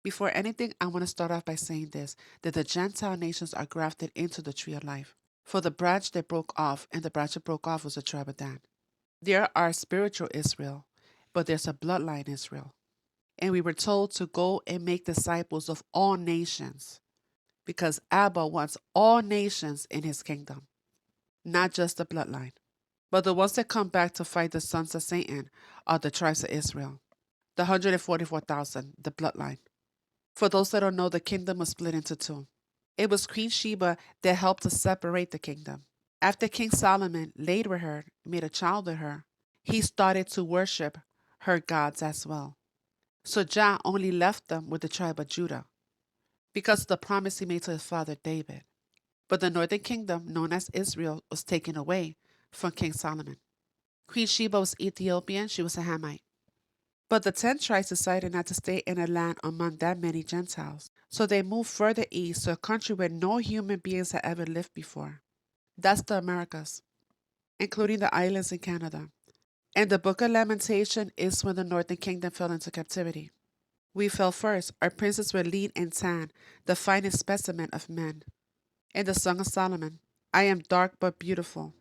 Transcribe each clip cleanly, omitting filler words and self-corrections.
Before anything, I want to start off by saying this, that the Gentile nations are grafted into the tree of life. For the branch that broke off, and the branch that broke off was the tribe of Dan. There are spiritual Israel, but there's a bloodline Israel. And we were told to go and make disciples of all nations, because Abba wants all nations in his kingdom, not just the bloodline. But the ones that come back to fight the sons of Satan are the tribes of Israel, the 144,000, the bloodline. For those that don't know, the kingdom was split into two. It was Queen Sheba that helped to separate the kingdom. After King Solomon laid with her, made a child with her, he started to worship her gods as well. So Jah only left them with the tribe of Judah because of the promise he made to his father David. But the northern kingdom, known as Israel, was taken away from King Solomon. Queen Sheba was Ethiopian, she was a Hamite. But the 10 tribes decided not to stay in a land among that many Gentiles. So they moved further east to a country where no human beings had ever lived before. That's the Americas, including the islands in Canada. And the book of Lamentation is when the northern kingdom fell into captivity. We fell first. Our princes were lean and tan, the finest specimen of men. In the Song of Solomon, I am dark but beautiful.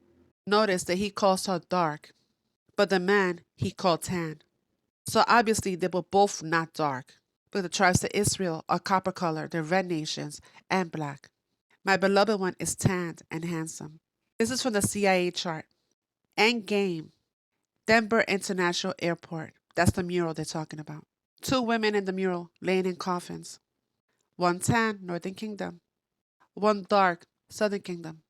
Notice that he calls her dark, but the man he called tan. So obviously they were both not dark. But the tribes of Israel are copper colored, the red nations, and black. My beloved one is tanned and handsome. This is from the CIA chart. End game. Denver International Airport. That's the mural they're talking about. 2 women in the mural laying in coffins. 1 tan, Northern Kingdom. 1 dark, Southern Kingdom.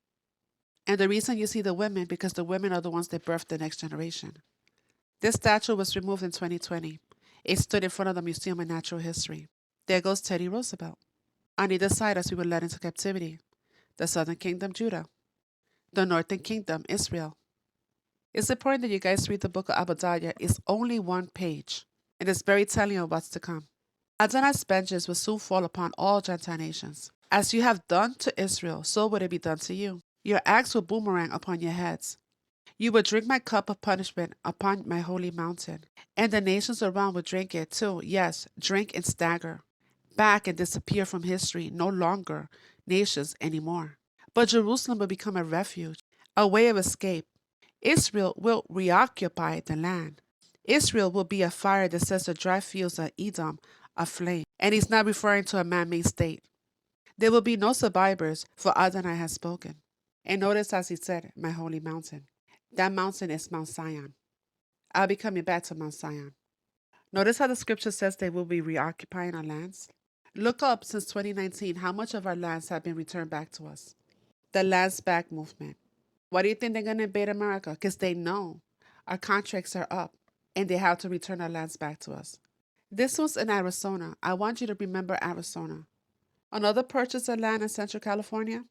And the reason you see the women, because the women are the ones that birthed the next generation. This statue was removed in 2020. It stood in front of the Museum of Natural History. There goes Teddy Roosevelt. On either side as we were led into captivity. The Southern Kingdom, Judah. The Northern Kingdom, Israel. It's important that you guys read the book of Obadiah. It's only 1 page. And it's very telling of what's to come. Adonai's vengeance will soon fall upon all Gentile nations. As you have done to Israel, so would it be done to you. Your acts will boomerang upon your heads. You will drink my cup of punishment upon my holy mountain, and the nations around will drink it too. Yes, drink and stagger. Back and disappear from history, no longer nations anymore. But Jerusalem will become a refuge, a way of escape. Israel will reoccupy the land. Israel will be a fire that sets the dry fields of Edom aflame. And he's not referring to a man-made state. There will be no survivors, for Adonai has spoken. And notice as he said, my holy mountain. That mountain is Mount Zion. I'll be coming back to Mount Zion. Notice how the scripture says they will be reoccupying our lands. Look up since 2019 how much of our lands have been returned back to us. The Lands Back movement. Why do you think they're going to invade America? Because they know our contracts are up and they have to return our lands back to us. This was in Arizona. I want you to remember Arizona. Another purchase of land in Central California.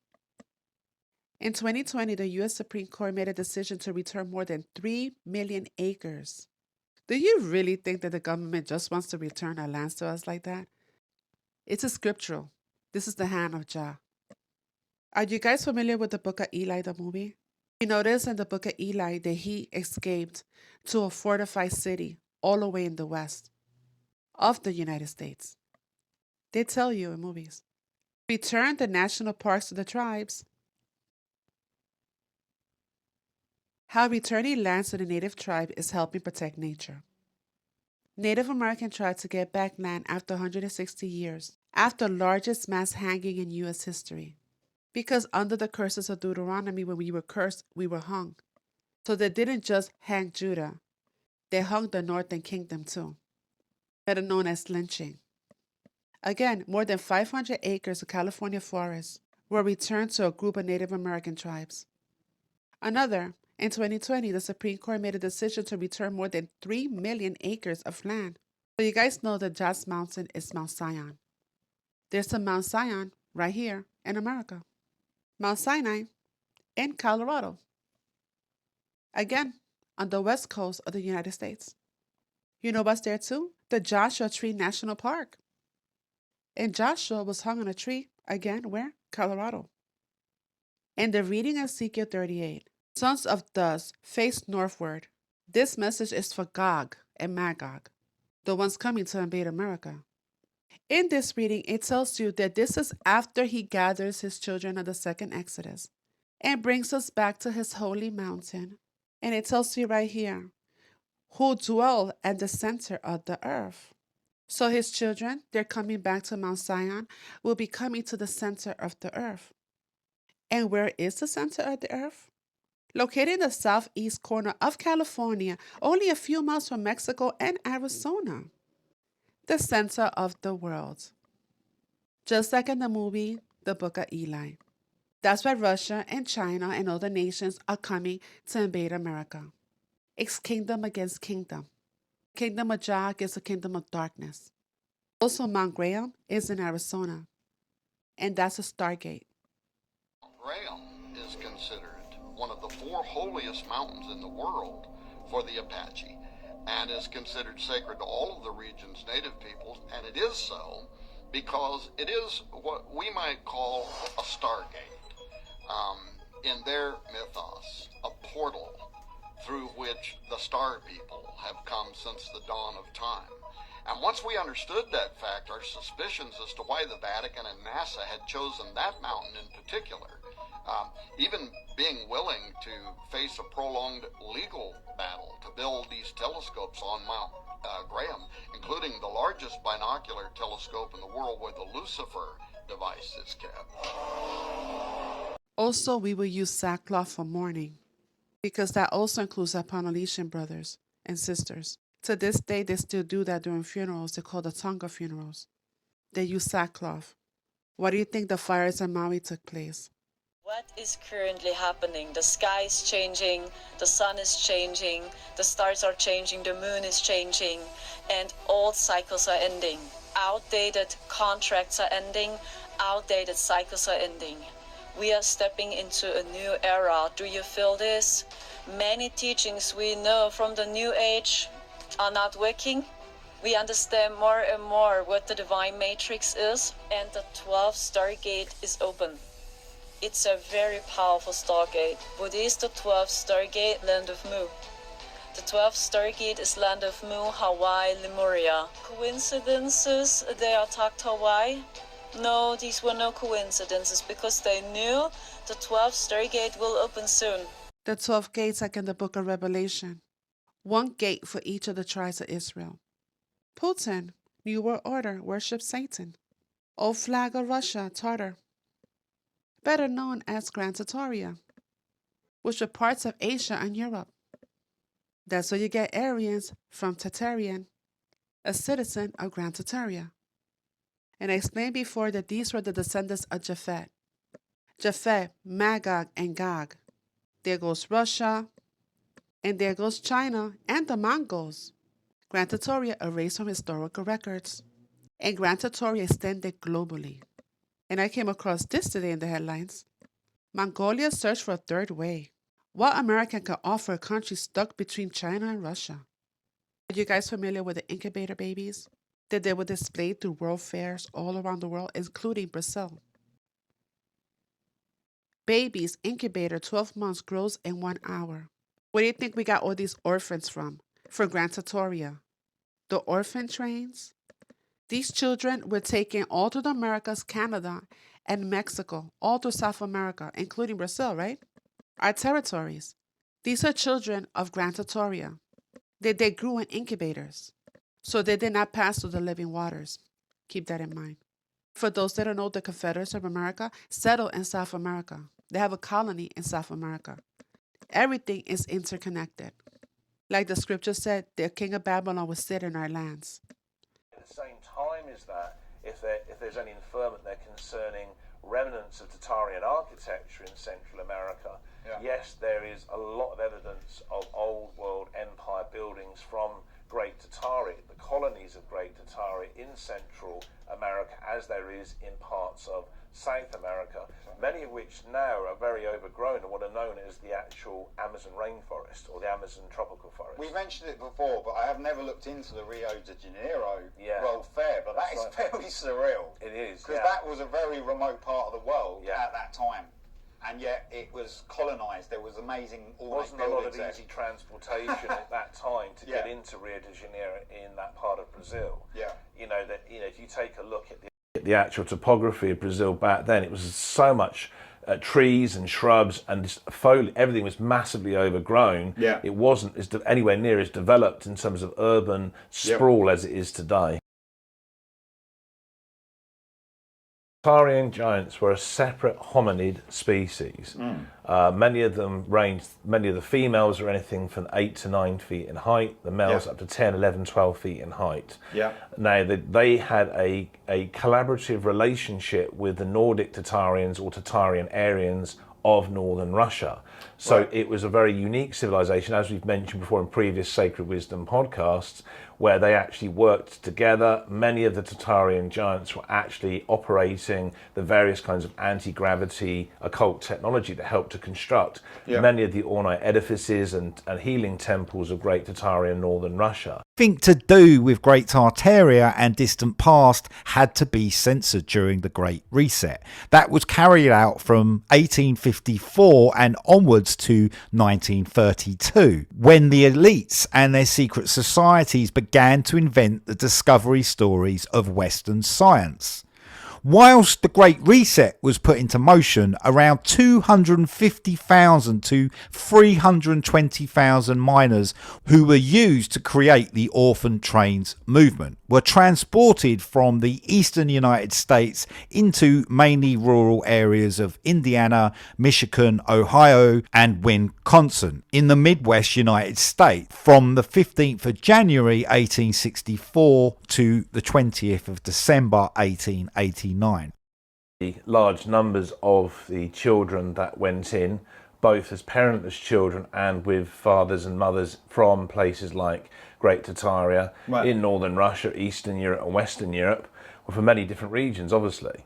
In 2020, the U.S. Supreme Court made a decision to return more than 3 million acres. Do you really think that the government just wants to return our lands to us like that? It's a scriptural. This is the hand of Jah. Are you guys familiar with the book of Eli, the movie? You notice in the book of Eli that he escaped to a fortified city all the way in the west of the United States. They tell you in movies. Return the national parks to the tribes. How returning lands to the native tribe is helping protect nature. Native American tried to get back land after 160 years, after largest mass hanging in U.S. history. Because under the curses of Deuteronomy, when we were cursed, we were hung. So they didn't just hang Judah, they hung the northern kingdom too, better known as lynching. Again, more than 500 acres of California forests were returned to a group of Native American tribes. Another, in 2020, the Supreme Court made a decision to return more than 3 million acres of land. So you guys know that Jazz Mountain is Mount Zion. There's a Mount Zion right here in America. Mount Sinai in Colorado. Again, on the west coast of the United States. You know what's there too? The Joshua Tree National Park. And Joshua was hung on a tree, again, where? Colorado. In the reading of Ezekiel 38, sons of dust face northward. This message is for Gog and Magog, the ones coming to invade America. In this reading, it tells you that this is after he gathers his children of the second Exodus and brings us back to his holy mountain. And it tells you right here, who dwell at the center of the earth. So his children, they're coming back to Mount Zion, will be coming to the center of the earth. And where is the center of the earth? Located in the southeast corner of California, only a few miles from Mexico and Arizona. The center of the world. Just like in the movie, The Book of Eli. That's why Russia and China and other nations are coming to invade America. It's kingdom against kingdom. Kingdom of Jah against the kingdom of darkness. Also, Mount Graham is in Arizona, and that's a Stargate. Graham is considered one of the 4 holiest mountains in the world for the Apache, and is considered sacred to all of the region's native peoples, and it is so because it is what we might call a stargate. In their mythos, a portal through which the star people have come since the dawn of time. And once we understood that fact, our suspicions as to why the Vatican and NASA had chosen that mountain in particular, even being willing to face a prolonged legal battle to build these telescopes on Mount Graham, including the largest binocular telescope in the world where the Lucifer device is kept. Also, we will use sackcloth for mourning, because that also includes our Polynesian brothers and sisters. To this day, they still do that during funerals. They call the Tonga funerals. They use sackcloth. Why do you think the fires in Maui took place? What is currently happening? The sky is changing, the sun is changing, the stars are changing, the moon is changing, and old cycles are ending. Outdated contracts are ending, outdated cycles are ending. We are stepping into a new era. Do you feel this? Many teachings we know from the New Age are not working. We understand more and more what the divine matrix is, and the 12th Stargate is open. It's a very powerful stargate. What is the 12th Stargate? Land of Mu. The 12th Stargate is Land of Mu, Hawaii, Lemuria. Coincidences they attacked Hawaii? No, these were no coincidences, because they knew the 12th Stargate will open soon. The 12 gates, like in the book of Revelation. 1 gate for each of the tribes of Israel. Putin, New World Order, worships Satan. Old flag of Russia, Tartar. Better known as Gran Tartaria, which were parts of Asia and Europe. That's where you get Aryans from Tartarian, a citizen of Gran Tartaria. And I explained before that these were the descendants of Japhet. Japhet, Magog, and Gog. There goes Russia, and there goes China and the Mongols. Gran Tartaria erased from historical records, and Gran Tartaria extended globally. And I came across this today in the headlines. Mongolia searched for a third way. What American can offer a country stuck between China and Russia? Are you guys familiar with the incubator babies? That they were displayed through world fairs all around the world, including Brazil. Babies incubator 12 months grows in 1 hour. Where do you think we got all these orphans from? For Gran Tartaria. The orphan trains? These children were taken all through the Americas, Canada, and Mexico, all through South America, including Brazil, right? Our territories. These are children of Gran Tartaria. They grew in incubators, so they did not pass through the living waters. Keep that in mind. For those that don't know, the Confederates of America settled in South America. They have a colony in South America. Everything is interconnected. Like the scripture said, the king of Babylon will sit in our lands. At the same time as that, if there's any inferment there concerning remnants of Tartarian architecture in Central America, yes, there is a lot of evidence of old world empire buildings from Great Tartaria, the colonies of Great Tartaria in Central America, as there is in parts of South America, many of which now are very overgrown and what are known as the actual Amazon rainforest or the Amazon tropical forest. We mentioned it before, but I have never looked into the Rio de Janeiro World Fair, but that is very surreal. It is, because that was a very remote part of the world at that time. and yet it was colonised. There was amazing wasn't a lot of easy transportation at that time to get into Rio de Janeiro in that part of Brazil. Yeah. If you take a look at the actual topography of Brazil back then, it was so much trees and shrubs and foliage. Everything was massively overgrown. Yeah. It wasn't anywhere near as developed in terms of urban sprawl as it is today. Tartarian giants were a separate hominid species. Many of the females are anything from 8 to 9 feet in height, the males up to 10, 11, 12 feet in height. Yeah. Now, they had a collaborative relationship with the Nordic Tartarians or Tartarian Aryans of northern Russia. So it was a very unique civilization, as we've mentioned before in previous Sacred Wisdom podcasts, where they actually worked together. Many of the Tartarian giants were actually operating the various kinds of anti-gravity occult technology that helped to construct many of the ornate edifices and healing temples of Great Tartaria northern Russia. Everything to do with Great Tartaria and distant past had to be censored during the Great Reset. That was carried out from 1854 and onwards to 1932, when the elites and their secret societies began to invent the discovery stories of Western science. Whilst the Great Reset was put into motion, around 250,000 to 320,000 miners who were used to create the orphan trains movement were transported from the eastern United States into mainly rural areas of Indiana, Michigan, Ohio and Wisconsin in the Midwest United States from the 15th of January 1864 to the 20th of December 1889. Large numbers of the children that went in, both as parentless children and with fathers and mothers from places like Great Tartaria in northern Russia, Eastern Europe and Western Europe, were from many different regions, obviously.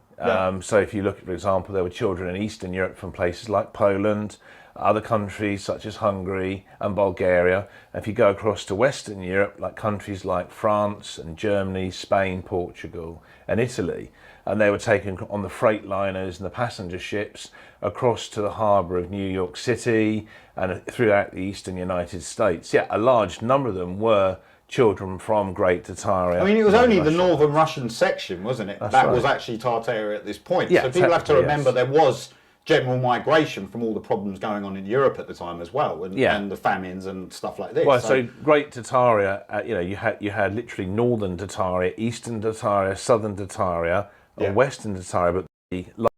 So if you look at, for example, there were children in Eastern Europe from places like Poland, other countries such as Hungary and Bulgaria. If you go across to Western Europe, like countries like France and Germany, Spain, Portugal and Italy, and they were taken on the freight liners and the passenger ships across to the harbour of New York City and throughout the eastern United States. Yeah, a large number of them were children from Great Tartaria. I mean, it was only the northern Russian section, wasn't it? That was actually Tartaria at this point. Yeah, so people have to remember there was general migration from all the problems going on in Europe at the time as well, and the famines and stuff like this. Well, so Great Tartaria, you had literally northern Tartaria, eastern Tartaria, southern Tartaria, or western Tartaria, but the